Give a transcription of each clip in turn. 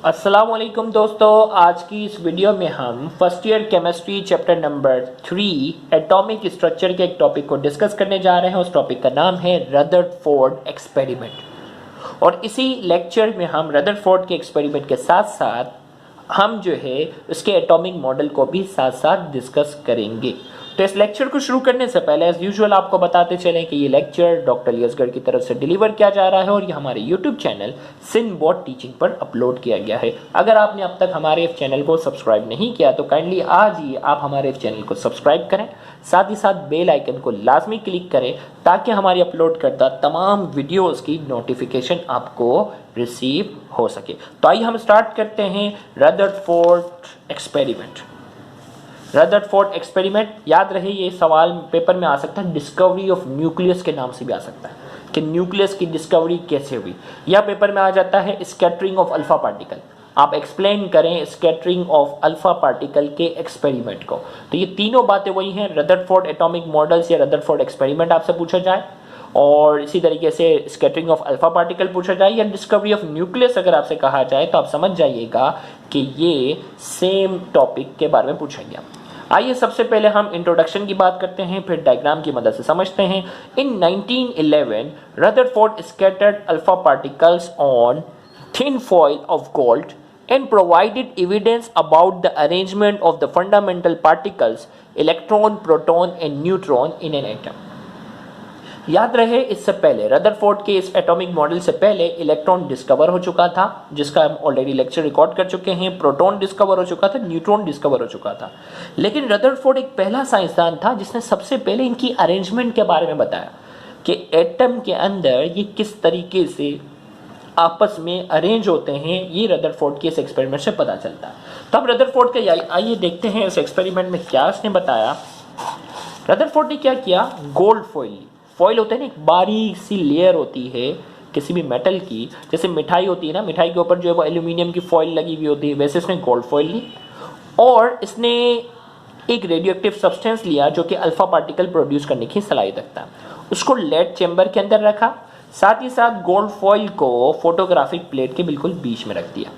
अस्सलामुअलैकुम दोस्तों, आज की इस वीडियो में हम first year chemistry chapter number 3 atomic structure के एक टॉपिक को डिस्कस करने जा रहे हैं। उस टॉपिक का नाम है रदरफोर्ड एक्सपेरिमेंट। और इसी लेक्चर में हम रदरफोर्ड के एक्सपेरिमेंट के साथ साथ हम जो है उसके एटॉमिक मॉडल को भी साथ साथ डिस्कस करेंगे। तो इस लेक्चर को शुरू करने से पहले एज यूजुअल आपको बताते चलें कि ये लेक्चर डॉक्टर लियसगढ़ की तरफ से डिलीवर किया जा रहा है और ये हमारे यूट्यूब चैनल सिनबॉट टीचिंग पर अपलोड किया गया है। अगर आपने अब तक हमारे इस चैनल को सब्सक्राइब नहीं किया तो काइंडली आज ही आप हमारे इस चैनल को सब्सक्राइब करें, साथ ही साथ बेल आइकन को लाजमी क्लिक करें ताकि हमारी अपलोड करदा तमाम वीडियोस की नोटिफिकेशन आपको रिसीव हो सके। तो आइए हम स्टार्ट करते हैं रदरफोर्ड एक्सपेरिमेंट। रदरफोर्ड एक्सपेरिमेंट, याद रहे ये सवाल पेपर में आ सकता है, डिस्कवरी ऑफ न्यूक्लियस के नाम से भी आ सकता है कि न्यूक्लियस की डिस्कवरी कैसे हुई। या पेपर में आ जाता है स्कैटरिंग ऑफ अल्फा पार्टिकल, आप एक्सप्लेन करें स्कैटरिंग ऑफ अल्फा पार्टिकल के एक्सपेरिमेंट को। तो ये तीनों बातें वही हैं, रदरफोर्ड एटॉमिक मॉडल्स या रदरफोर्ड एक्सपेरिमेंट आपसे पूछा जाए और इसी तरीके से स्कैटरिंग ऑफ अल्फा पार्टिकल पूछा जाए या डिस्कवरी ऑफ न्यूक्लियस अगर आपसे कहा जाए तो आप समझ जाइएगा कि ये सेम टॉपिक के बारे में पूछा गया। आइए सबसे पहले हम इंट्रोडक्शन की बात करते हैं, फिर डायग्राम की मदद से समझते हैं। इन 1911 Rutherford scattered alpha particles on thin foil of gold and provided evidence about the arrangement of the fundamental particles electron, proton and neutron in an atom। याद रहे इससे पहले रदरफोर्ड के इस एटॉमिक मॉडल से पहले इलेक्ट्रॉन डिस्कवर हो चुका था जिसका हम ऑलरेडी लेक्चर रिकॉर्ड कर चुके हैं, प्रोटॉन डिस्कवर हो चुका था, न्यूट्रॉन डिस्कवर हो चुका था। लेकिन रदरफोर्ड एक पहला साइंसदान था जिसने सबसे पहले इनकी अरेंजमेंट के बारे में बताया कि एटम के अंदर ये किस तरीके से आपस में अरेंज होते हैं। ये रदरफोर्ड के इस एक्सपेरिमेंट से पता चलता है। तो अब रदरफोर्ड के आइए देखते हैं इस एक्सपेरिमेंट में क्या उसने बताया। रदरफोर्ड ने क्या किया, गोल्ड फॉइल होता है ना, एक बारीक सी लेयर होती है किसी भी मेटल की, जैसे मिठाई होती है ना, मिठाई के ऊपर जो है वो एल्यूमिनियम की फॉइल लगी हुई होती है, वैसे इसने गोल्ड फॉइल ली और इसने एक रेडियो एक्टिव सब्सटेंस लिया जो कि अल्फा पार्टिकल प्रोड्यूस करने की सलाहियत रखता है, उसको लेड चेंबर के अंदर रखा, साथ ही साथ गोल्ड फॉइल को फोटोग्राफिक प्लेट के बिल्कुल बीच में रख दिया।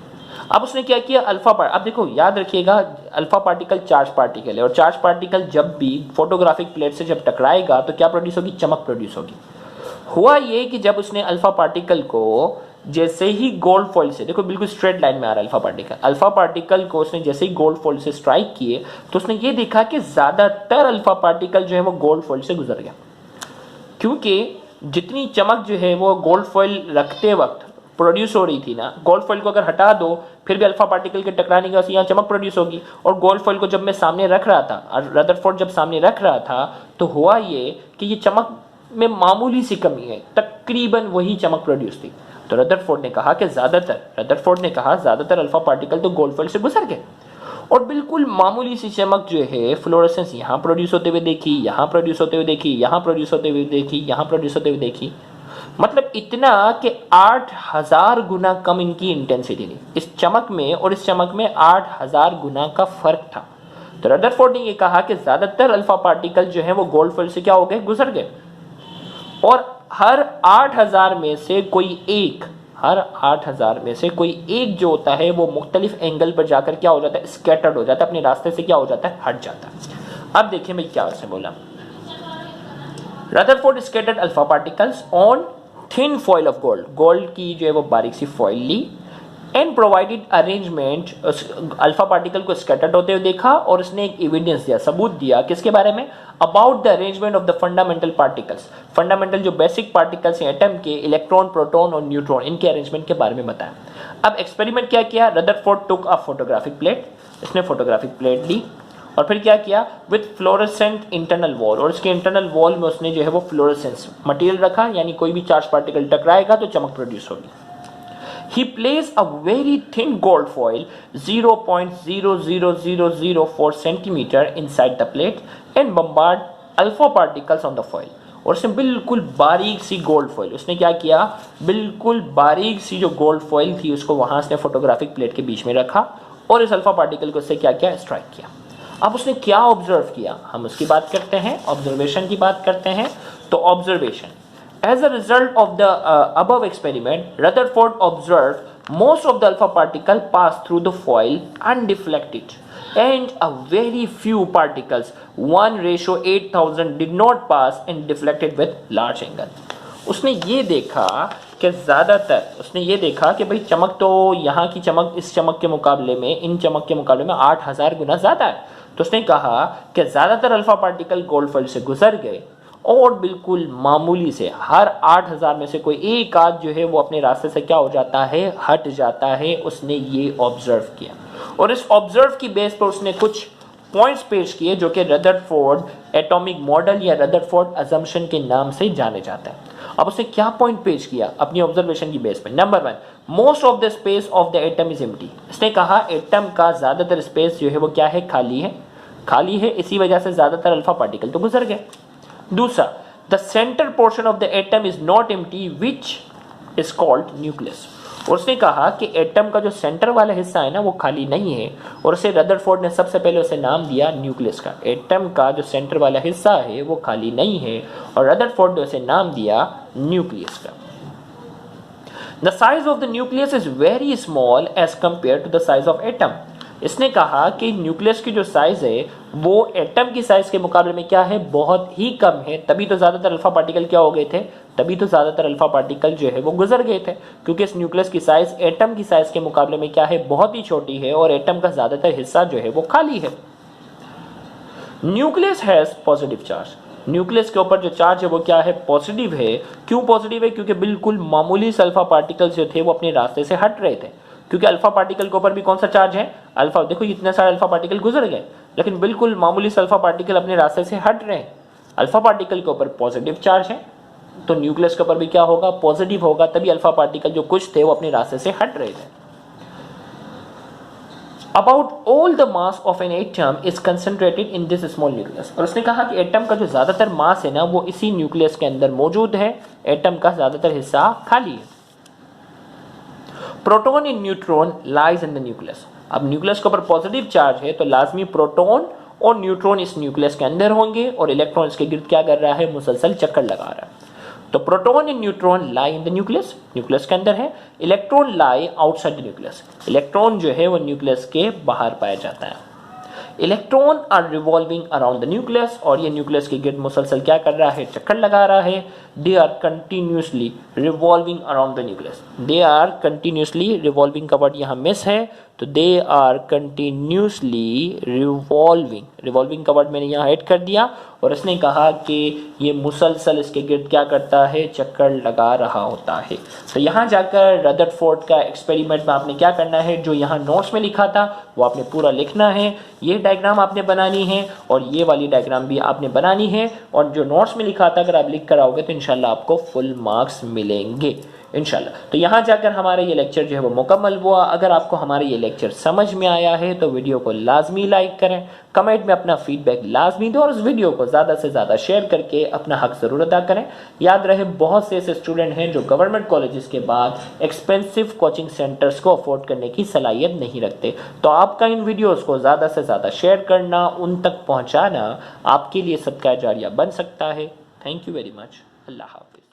अब उसने क्या किया, अब देखो याद रखिएगा अल्फा पार्टिकल चार्ज पार्टिकल है और चार्ज पार्टिकल जब भी फोटोग्राफिक प्लेट से जब टकराएगा तो क्या प्रोड्यूस होगी, चमक प्रोड्यूस होगी। हुआ ये कि जब उसने अल्फा पार्टिकल को जैसे ही गोल्ड फॉइल से, देखो बिल्कुल स्ट्रेट लाइन में आ रहा है अल्फा पार्टिकल को उसने जैसे ही गोल्ड फॉइल से स्ट्राइक किए तो उसने ये देखा कि ज्यादातर अल्फा पार्टिकल जो है वो गोल्ड फॉइल से गुजर गया, क्योंकि जितनी चमक जो है वो गोल्ड फॉइल रखते वक्त प्रोड्यूस हो रही थी ना, गोल्ड फॉइल को अगर हटा दो फिर भी अल्फा पार्टिकल के टकराने की वजह से यहाँ चमक प्रोड्यूस होगी। और गोल्ड फॉइल को जब मैं सामने रख रहा था और रदरफोर्ड जब सामने रख रहा था तो हुआ ये कि ये चमक में मामूली सी कमी है, तकरीबन वही चमक प्रोड्यूस थी। तो रदरफोर्ड ने कहा ज्यादातर अल्फा पार्टिकल तो गोल्ड फॉइल से गुजर गए और बिल्कुल मामूली सी चमक जो है फ्लोरेसेंस यहाँ प्रोड्यूस होते हुए देखी, यहाँ प्रोड्यूस होते हुए देखी, यहाँ प्रोड्यूस होते हुए देखी, यहाँ प्रोड्यूस होते हुए देखी। मतलब इतना कि 8000 गुना कम इनकी इंटेंसिटी थी इस चमक में और इस चमक में 8000 गुना का फर्क था। तो रदरफोर्ड ने ये कहा कि ज्यादातर अल्फा पार्टिकल जो है वो गोल्ड फॉइल से क्या हो गए, गुजर गए और हर 8000 में से कोई एक जो होता है वो मुख्तलिफ एंगल पर जाकर क्या हो जाता है, स्कैटर्ड हो जाता है, अपने रास्ते से क्या हो जाता है, हट जाता है। अब देखिए मैं क्या उसने बोला, Rutherford scattered alpha particles on thin foil of gold की जो है वो बारीक सी फॉइल ली and provided arrangement, alpha particle को स्कैटर्ड होते हुए देखा और उसने एक एविडेंस दिया, सबूत दिया किसके बारे में, about the arrangement of the fundamental particles, fundamental जो बेसिक पार्टिकल्स हैं एटम के, इलेक्ट्रॉन, प्रोटॉन और न्यूट्रॉन, इनके अरेंजमेंट के बारे में बताया। अब एक्सपेरिमेंट क्या किया, Rutherford took a photographic plate, इसने फोटोग्राफिक प्लेट ली और फिर क्या किया, विथ फ्लोरेसेंट इंटरनल वॉल, और इसके इंटरनल वॉल में उसने जो है वो फ्लोरेसेंस मटेरियल रखा, यानी कोई भी चार्ज पार्टिकल टकराएगा तो चमक प्रोड्यूस होगी। He placed a very thin gold foil 0.00004 centimeter inside the plate and bombard alpha particles on the foil। और उसने बिल्कुल बारीक सी गोल्ड फॉइल, उसने क्या किया, बिल्कुल बारीक सी जो गोल्ड फॉइल थी उसको वहां से फोटोग्राफिक प्लेट के बीच में रखा और इस अल्फा पार्टिकल को उससे क्या किया, स्ट्राइक किया। अब उसने क्या ऑब्जर्व किया, हम उसकी बात करते हैं, ऑब्जर्वेशन की बात करते हैं। तो observation, As a result of the above experiment, Rutherford observed most of the alpha particle pass through the foil undeflected, and a very few particles, 1:8000, did not pass and deflected with large angle. उसने ये देखा कि भाई चमक तो यहाँ की चमक इस चमक के मुकाबले में, इन चमक के मुकाबले में 8000 गुना ज़्यादा है। तो उसने कहा कि ज़्यादातर अल्फा पार्टिकल गोल्डफील्ड से गुजर गए और बिल्कुल मामूली से हर 8000 में से कोई एक आध जो है वो अपने रास्ते से क्या हो जाता है, हट जाता है। उसने ये ऑब्जर्व किया और इस ऑब्जर्व की बेस पर उसने कुछ पॉइंट्स पेश किए जो कि रदरफोर्ड एटॉमिक मॉडल या रदरफोर्ड अजम्पशन के नाम से जाने जाता है। अब उसने क्या पॉइंट पेश किया अपनी ऑब्जर्वेशन की बेस पे? Number 1, most of the space of the atom is empty. इसने कहा एटम का ज्यादातर स्पेस जो है वो क्या है, खाली है, इसी वजह से ज्यादातर अल्फा पार्टिकल तो गुजर गए। दूसरा, the centre portion of the atom is not empty which is called nucleus. और उसने कहा कि एटम का जो सेंटर वाला हिस्सा है ना वो खाली नहीं है, और उसे रदरफोर्ड ने सबसे पहले उसे नाम दिया न्यूक्लियस का। एटम का जो सेंटर वाला हिस्सा है वो खाली नहीं है और रदरफोर्ड ने उसे नाम दिया न्यूक्लियस का। The size of the nucleus is very small as compare to the size of atom. इसने कहा कि न्यूक्लियस की जो साइज है वो एटम की साइज के मुकाबले में क्या है, बहुत ही कम है। तभी तो ज्यादातर अल्फा पार्टिकल क्या हो गए थे, तभी तो ज्यादातर अल्फा पार्टिकल जो है वो गुजर गए थे, क्योंकि इस न्यूक्लियस की साइज एटम की साइज के मुकाबले में क्या है, बहुत ही छोटी है और एटम का ज्यादातर हिस्सा जो है वो खाली है। Nucleus has positive charge. Nucleus के ऊपर जो चार्ज है वो क्या है, पॉजिटिव है। क्यों पॉजिटिव है? क्योंकि बिल्कुल मामूली से अल्फा पार्टिकल्स जो थे वो अपने रास्ते से हट रहे थे, क्योंकि अल्फा पार्टिकल के ऊपर भी कौन सा चार्ज है, अल्फा। देखो इतने सारे अल्फा पार्टिकल गुजर गए, लेकिन बिल्कुल मामूली से अल्फा पार्टिकल अपने रास्ते से हट रहे हैं। अल्फा पार्टिकल के ऊपर पॉजिटिव चार्ज है तो न्यूक्लियस के ऊपर भी क्या होगा, पॉजिटिव होगा, तभी अल्फा पार्टिकल जो कुछ थे वो अपने रास्ते से हट रहे थे। About all the mass of an atom is concentrated in this small nucleus। और उसने कहा कि एटम का जो ज्यादातर मास है ना वो इसी न्यूक्लियस के अंदर मौजूद है, एटम का ज्यादातर हिस्सा खाली है। Proton and neutron lies in the nucleus. अब न्यूक्लियस के ऊपर पॉजिटिव चार्ज है तो लाजमी प्रोटॉन और न्यूट्रॉन इस न्यूक्लियस के अंदर होंगे और इलेक्ट्रॉन इसके गिर्द क्या कर रहा है, मुसलसल चक्कर लगा रहा है। तो proton and neutron lie in the nucleus, nucleus के अंदर है। Electron lie outside the nucleus, electron जो है वो न्यूक्लियस के बाहर पाया जाता है। Electron are revolving around the nucleus, और ये न्यूक्लियस के गिर्द मुसलसल क्या कर रहा है, चक्कर लगा रहा है। They are continuously revolving around the nucleus, they are continuously, revolving का वर्ड यहाँ मिस है, तो they are continuously revolving, revolving का वर्ड मैंने यहाँ ऐड कर दिया। और इसने कहा कि ये मुसलसल इसके गिर्द क्या करता है, चक्कर लगा रहा होता है। तो यहाँ जाकर रदरफोर्ड का एक्सपेरिमेंट में आपने क्या करना है, जो यहाँ नोट्स में लिखा था वो आपने पूरा लिखना है। ये डायग्राम आपने बनानी है और ये वाली डायग्राम भी आपने बनानी है, और जो नोट्स में लिखा था अगर आप लिख कर आओगे तो इंशाल्लाह आपको फुल मार्क्स मिलेंगे इंशाल्लाह। तो यहाँ जाकर हमारा ये लेक्चर जो है वो मुकम्मल हुआ। अगर आपको हमारा ये लेक्चर समझ में आया है तो वीडियो को लाजमी लाइक करें, कमेंट में अपना फीडबैक लाजमी दो और उस वीडियो को ज़्यादा से ज़्यादा शेयर करके अपना हक ज़रूर अदा करें। याद रहे बहुत से ऐसे स्टूडेंट हैं जो गवर्नमेंट कॉलेजेस के बाद एक्सपेंसिव कोचिंग सेंटर्स को अफोर्ड करने की सलाहियत नहीं रखते, तो आपका इन वीडियोज़ को ज़्यादा से ज़्यादा शेयर करना, उन तक पहुँचाना आपके लिए सदका जारिया बन सकता है। Thank you very much. अल्लाह हाफ़िज़।